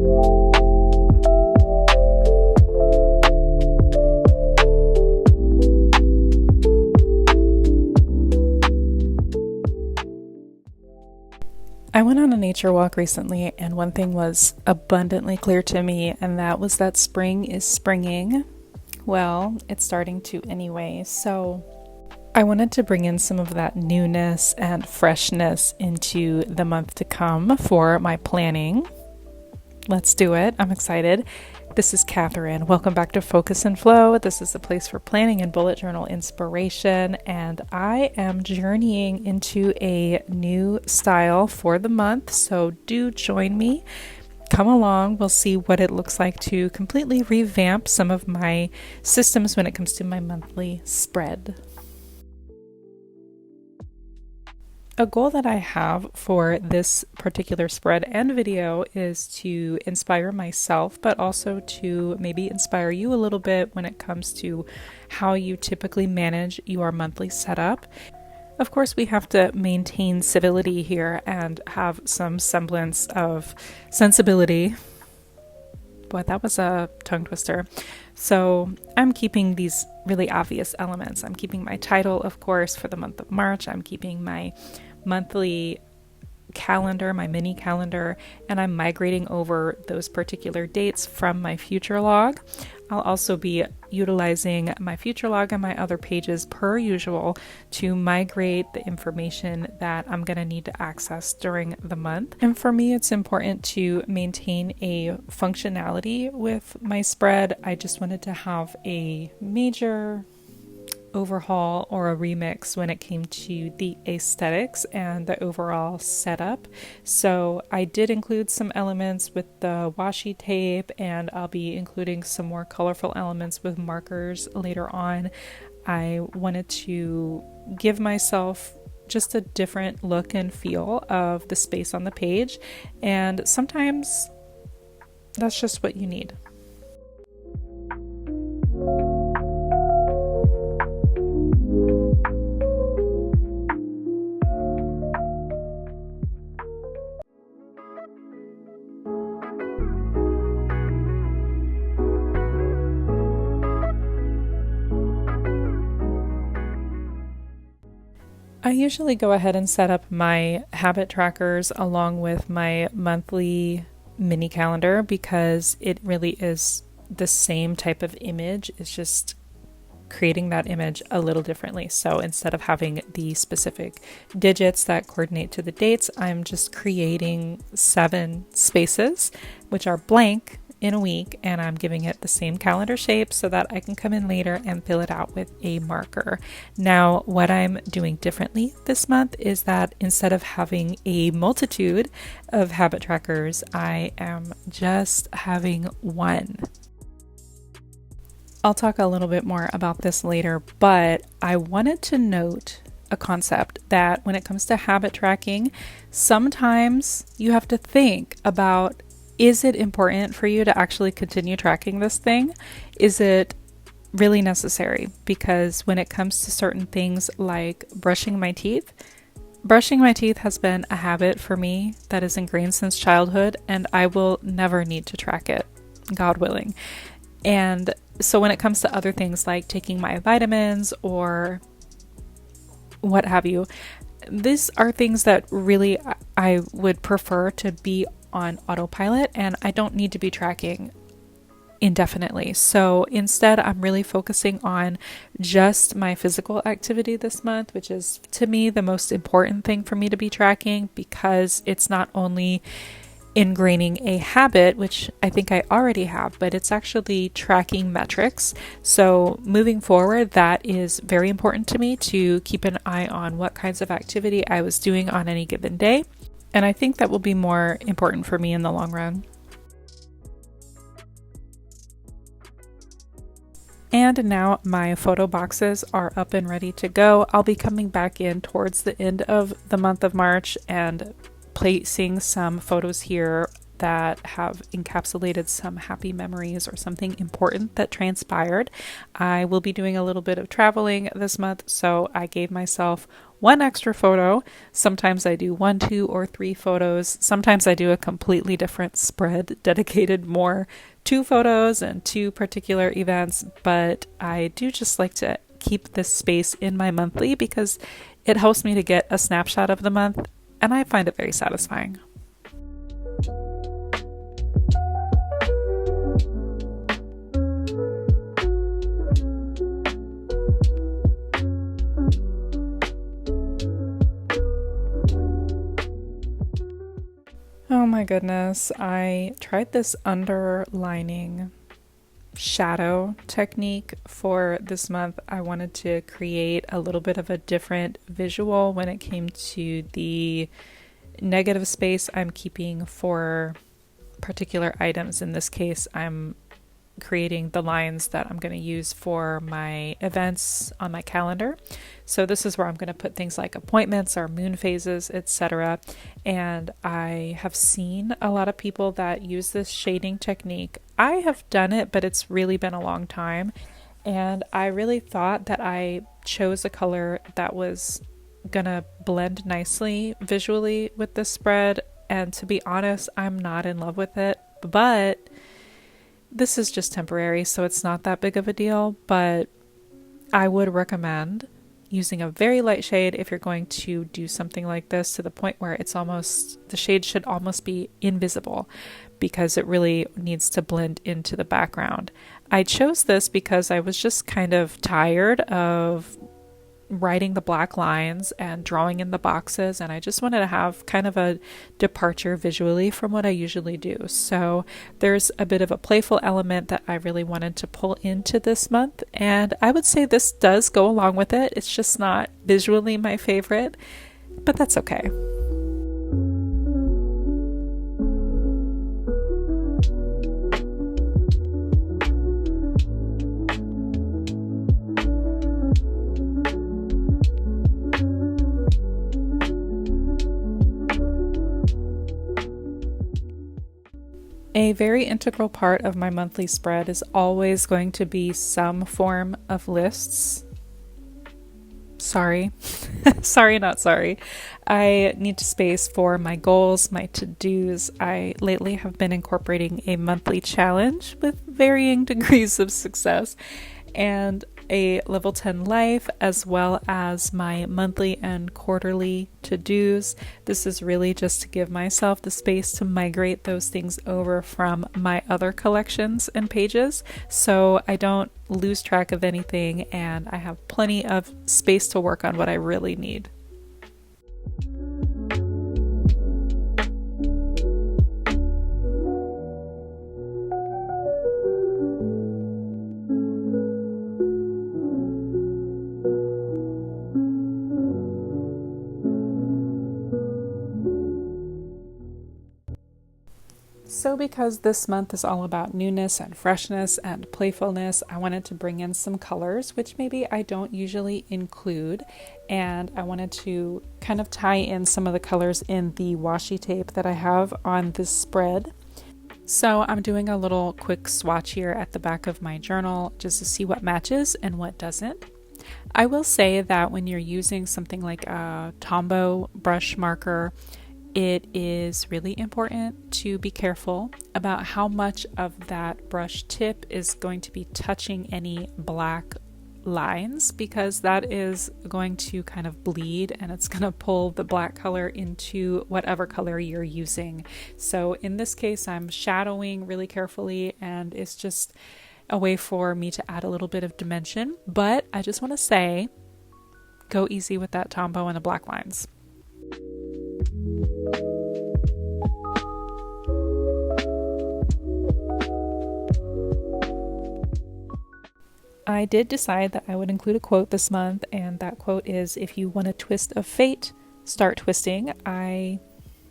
I went on a nature walk recently, and one thing was abundantly clear to me, and that was that spring is springing. Well, it's starting to anyway, so I wanted to bring in some of that newness and freshness into the month to come for my planning. Let's do it. I'm excited. This is Catherine. Welcome back to Focus and Flow. This is a place for planning and bullet journal inspiration, and I am journeying into a new style for the month, so do join me. Come along. We'll see what it looks like to completely revamp some of my systems when it comes to my monthly spread. A goal that I have for this particular spread and video is to inspire myself, but also to maybe inspire you a little bit when it comes to how you typically manage your monthly setup. Of course, we have to maintain civility here and have some semblance of sensibility. Boy, that was a tongue twister. So I'm keeping these really obvious elements. I'm keeping my title, of course, for the month of March. I'm keeping my monthly calendar, my mini calendar, and I'm migrating over those particular dates from my future log. I'll also be utilizing my future log and my other pages per usual to migrate the information that I'm going to need to access during the month. And for me, it's important to maintain a functionality with my spread. I just wanted to have a major overhaul or a remix when it came to the aesthetics and the overall setup. So I did include some elements with the washi tape, and I'll be including some more colorful elements with markers later on. I wanted to give myself just a different look and feel of the space on the page, and sometimes that's just what you need. I usually go ahead and set up my habit trackers along with my monthly mini calendar because it really is the same type of image. It's just creating that image a little differently. So instead of having the specific digits that coordinate to the dates, I'm just creating 7 spaces, which are blank in a week, and I'm giving it the same calendar shape so that I can come in later and fill it out with a marker. Now, what I'm doing differently this month is that instead of having a multitude of habit trackers, I am just having one. I'll talk a little bit more about this later, but I wanted to note a concept that when it comes to habit tracking, sometimes you have to think about, is it important for you to actually continue tracking this thing? Is it really necessary? Because when it comes to certain things like brushing my teeth has been a habit for me that is ingrained since childhood, and I will never need to track it, God willing. And so when it comes to other things like taking my vitamins or what have you, these are things that really I would prefer to be on autopilot, and I don't need to be tracking indefinitely. So instead, I'm really focusing on just my physical activity this month, which is to me the most important thing for me to be tracking, because it's not only ingraining a habit, which I think I already have, but it's actually tracking metrics. So moving forward, that is very important to me, to keep an eye on what kinds of activity I was doing on any given day. And I think that will be more important for me in the long run. And now my photo boxes are up and ready to go. I'll be coming back in towards the end of the month of March and placing some photos here that have encapsulated some happy memories or something important that transpired. I will be doing a little bit of traveling this month, so I gave myself one extra photo. Sometimes I do 1, 2, or 3 photos. Sometimes I do a completely different spread dedicated more to photos and to particular events, but I do just like to keep this space in my monthly because it helps me to get a snapshot of the month, and I find it very satisfying. Oh my goodness, I tried this underlining shadow technique for this month. I wanted to create a little bit of a different visual when it came to the negative space I'm keeping for particular items. In this case, I'm creating the lines that I'm going to use for my events on my calendar. So this is where I'm going to put things like appointments or moon phases, etc. And I have seen a lot of people that use this shading technique. I have done it, but it's really been a long time. And I really thought that I chose a color that was going to blend nicely visually with this spread. And to be honest, I'm not in love with it, but this is just temporary, so it's not that big of a deal, but I would recommend using a very light shade if you're going to do something like this, to the point where it's almost, the shade should almost be invisible because it really needs to blend into the background. I chose this because I was just kind of tired of writing the black lines and drawing in the boxes, and I just wanted to have kind of a departure visually from what I usually do. So there's a bit of a playful element that I really wanted to pull into this month, and I would say this does go along with it. It's just not visually my favorite, but that's okay. A very integral part of my monthly spread is always going to be some form of lists. Sorry. Sorry, not sorry. I need space for my goals, my to-dos. I lately have been incorporating a monthly challenge with varying degrees of success, and a level 10 life, as well as my monthly and quarterly to-dos. This is really just to give myself the space to migrate those things over from my other collections and pages, so I don't lose track of anything and I have plenty of space to work on what I really need. So because this month is all about newness and freshness and playfulness, I wanted to bring in some colors, which maybe I don't usually include. And I wanted to kind of tie in some of the colors in the washi tape that I have on this spread. So I'm doing a little quick swatch here at the back of my journal just to see what matches and what doesn't. I will say that when you're using something like a Tombow brush marker, it is really important to be careful about how much of that brush tip is going to be touching any black lines, because that is going to kind of bleed and it's going to pull the black color into whatever color you're using. So in this case, I'm shadowing really carefully, and it's just a way for me to add a little bit of dimension. But I just want to say, go easy with that Tombow and the black lines. I did decide that I would include a quote this month, and that quote is, "If you want a twist of fate, start twisting." I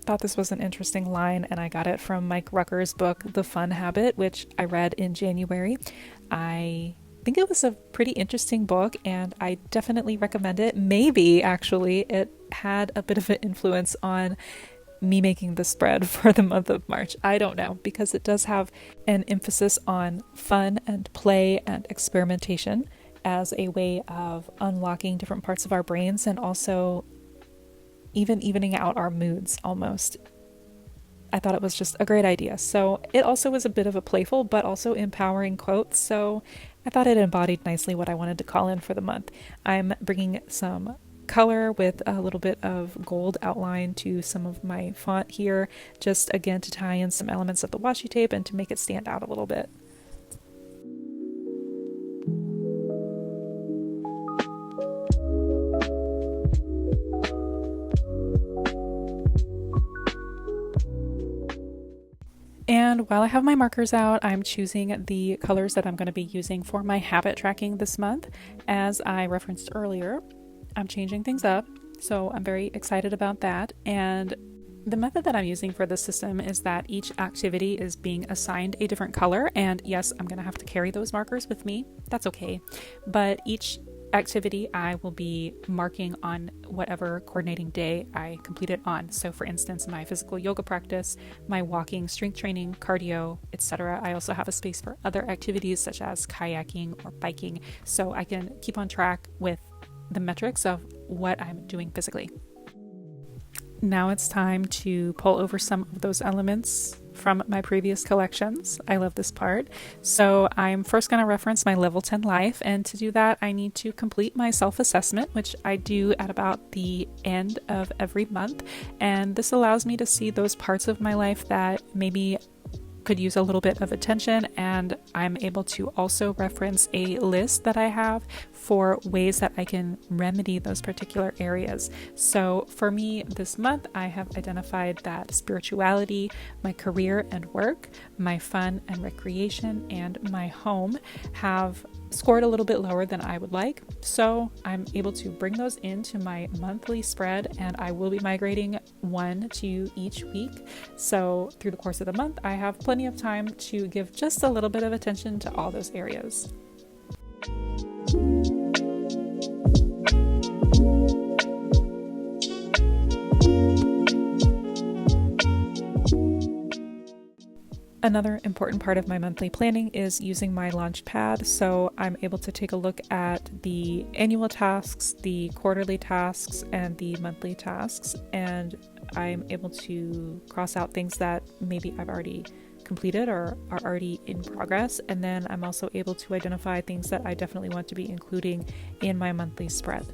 thought this was an interesting line, and I got it from Mike Rucker's book, The Fun Habit, which I read in January. I think it was a pretty interesting book, and I definitely recommend it. Maybe, actually, it had a bit of an influence on me making the spread for the month of March. I don't know, because it does have an emphasis on fun and play and experimentation as a way of unlocking different parts of our brains and also even evening out our moods almost. I thought it was just a great idea. So it also was a bit of a playful but also empowering quote. So I thought it embodied nicely what I wanted to call in for the month. I'm bringing some color with a little bit of gold outline to some of my font here, just again to tie in some elements of the washi tape and to make it stand out a little bit. And while I have my markers out, I'm choosing the colors that I'm going to be using for my habit tracking this month. As I referenced earlier, I'm changing things up, so I'm very excited about that. And the method that I'm using for this system is that each activity is being assigned a different color. And yes, I'm going to have to carry those markers with me. That's okay. But each activity I will be marking on whatever coordinating day I complete it on. So for instance, my physical yoga practice, my walking, strength training, cardio, etc. I also have a space for other activities such as kayaking or biking, so I can keep on track with the metrics of what I'm doing physically. Now it's time to pull over some of those elements from my previous collections. I love this part. So I'm first going to reference my level 10 life, and to do that I need to complete my self-assessment, which I do at about the end of every month, and this allows me to see those parts of my life that maybe could use a little bit of attention, and I'm able to also reference a list that I have for ways that I can remedy those particular areas. So for me this month, I have identified that spirituality, my career and work, my fun and recreation, and my home have scored a little bit lower than I would like. So I'm able to bring those into my monthly spread, and I will be migrating 1 to each week. So through the course of the month, I have plenty of time to give just a little bit of attention to all those areas. Another important part of my monthly planning is using my launch pad, so I'm able to take a look at the annual tasks, the quarterly tasks, and the monthly tasks, and I'm able to cross out things that maybe I've already completed or are already in progress, and then I'm also able to identify things that I definitely want to be including in my monthly spread.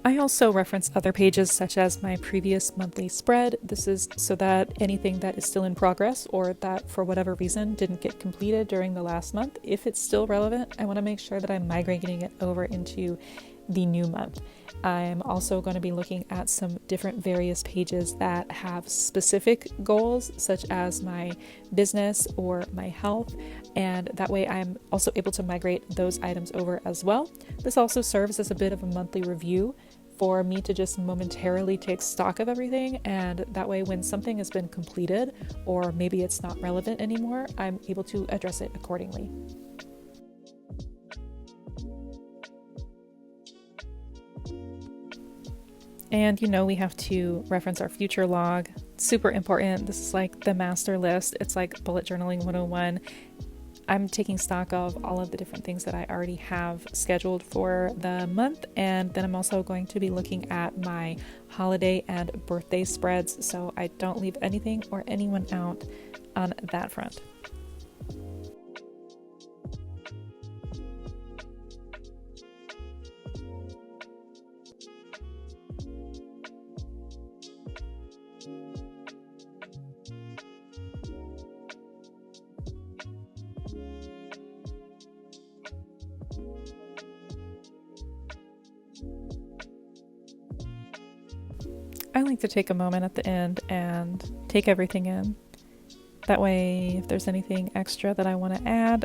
I also reference other pages such as my previous monthly spread. This is so that anything that is still in progress or that for whatever reason didn't get completed during the last month, if it's still relevant, I want to make sure that I'm migrating it over into the new month. I'm also going to be looking at some different various pages that have specific goals, such as my business or my health, and that way I'm also able to migrate those items over as well. This also serves as a bit of a monthly review for me to just momentarily take stock of everything, and that way when something has been completed or maybe it's not relevant anymore, I'm able to address it accordingly. And we have to reference our future log. Super important. This is like the master list. It's like bullet journaling 101. I'm taking stock of all of the different things that I already have scheduled for the month, and then I'm also going to be looking at my holiday and birthday spreads so I don't leave anything or anyone out on that front. I like to take a moment at the end and take everything in. That way, if there's anything extra that I want to add,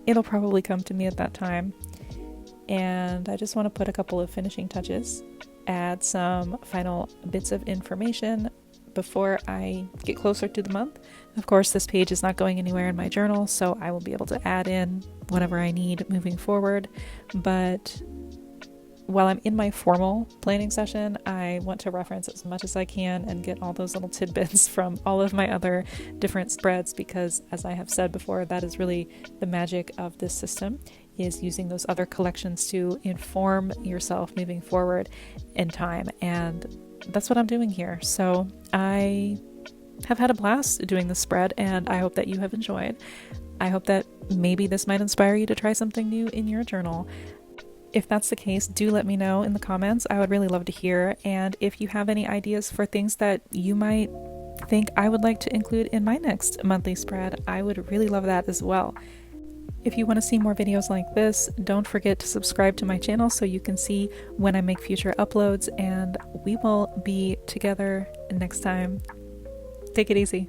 it'll probably come to me at that time. And I just want to put a couple of finishing touches, add some final bits of information before I get closer to the month Of course, this page is not going anywhere in my journal, so I will be able to add in whatever I need moving forward. But while I'm in my formal planning session, I want to reference as much as I can and get all those little tidbits from all of my other different spreads, because as I have said before, that is really the magic of this system, is using those other collections to inform yourself moving forward in time. And that's what I'm doing here. So I have had a blast doing this spread, and I hope that you have enjoyed. I hope that maybe this might inspire you to try something new in your journal. If that's the case, do let me know in the comments. I would really love to hear. And if you have any ideas for things that you might think I would like to include in my next monthly spread, I would really love that as well. If you want to see more videos like this, don't forget to subscribe to my channel so you can see when I make future uploads, and we will be together next time. Take it easy.